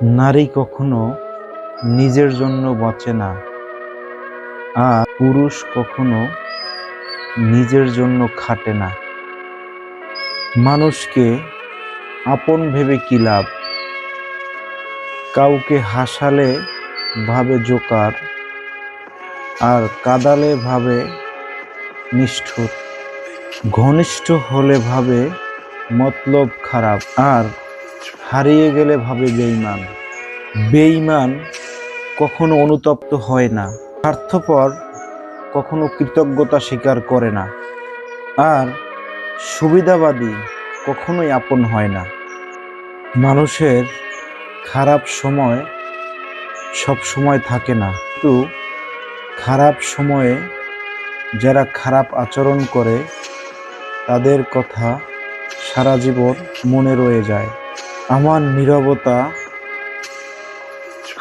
নারী কখনো নিজের জন্য বাঁচে না, আর পুরুষ কখনো নিজের জন্য খাটে না। মানুষকে আপন ভেবে কি লাভ? কাউকে হাসালে ভাবে জোকার, আর কাঁদালে ভাবে নিষ্ঠুর। ঘনিষ্ঠ হলে ভাবে মতলব খারাপ, আর হারিয়ে গেলে ভাবে বেঈমান। বেঈমান কখনো অনুতপ্ত হয় না, স্বার্থপর কখনো কৃতজ্ঞতা স্বীকার করে না, আর সুবিধাবাদী কখনোই আপন হয় না। মানুষের খারাপ সময় সব সময় থাকে না, কিন্তু খারাপ সময়ে যারা খারাপ আচরণ করে তাদের কথা সারা জীবন মনে রয়ে যায়। আমার নীরবতা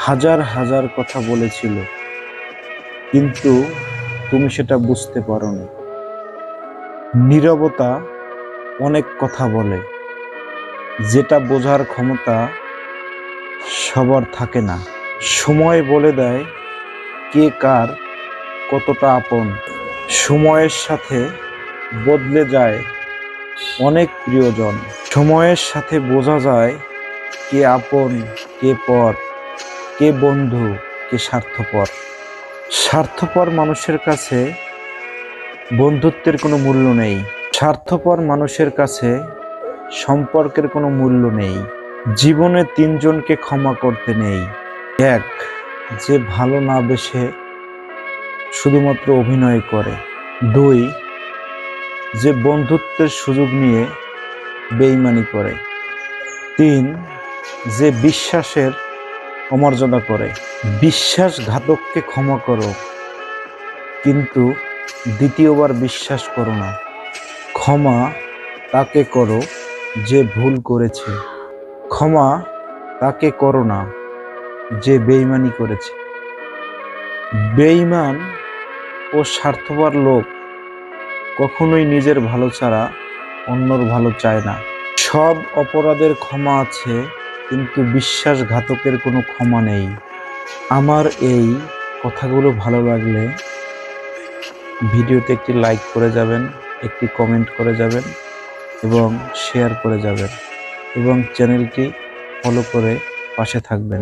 হাজার হাজার কথা বলেছিল, কিন্তু তুমি সেটা বুঝতে পারোনি। নীরবতা অনেক কথা বলে, যেটা বোঝার ক্ষমতা সবার থাকে না। সময় বলে দেয় কে কার কতটা আপন। সময়ের সাথে বদলে যায় অনেক প্রিয়জন। সময়ের সাথে বোঝা যায় কে আপন, কে পর, কে বন্ধু, কে স্বার্থপর। স্বার্থপর মানুষের কাছে বন্ধুত্বের কোনো মূল্য নেই। স্বার্থপর মানুষের কাছে সম্পর্কের কোনো মূল্য নেই। জীবনে তিনজনকে ক্ষমা করতে নেই। এক, যে ভালো না বেসে শুধুমাত্র অভিনয় করে। দুই, যে বন্ধুত্বের সুযোগ নিয়ে বেঈমানি করে। তিন, যে বিশ্বাসের অমর্যাদা করে। বিশ্বাসঘাতককে ক্ষমা করো, কিন্তু দ্বিতীয়বার বিশ্বাস করো না। ক্ষমা তাকে করো যে ভুল করেছে, ক্ষমা তাকে করো না যে বেঈমানি করেছে। বেঈমান ও স্বার্থপর লোক কখনোই নিজের ভালো ছাড়া অন্যর ভালো চায় না। সব অপরাধের ক্ষমা আছে, কিন্তু বিশ্বাসঘাতকের কোনো ক্ষমা নেই। আমার এই কথাগুলো ভালো লাগলে ভিডিওতে একটি লাইক করে যাবেন, একটি কমেন্ট করে যাবেন এবং শেয়ার করে যাবেন, এবং চ্যানেলটি ফলো করে পাশে থাকবেন।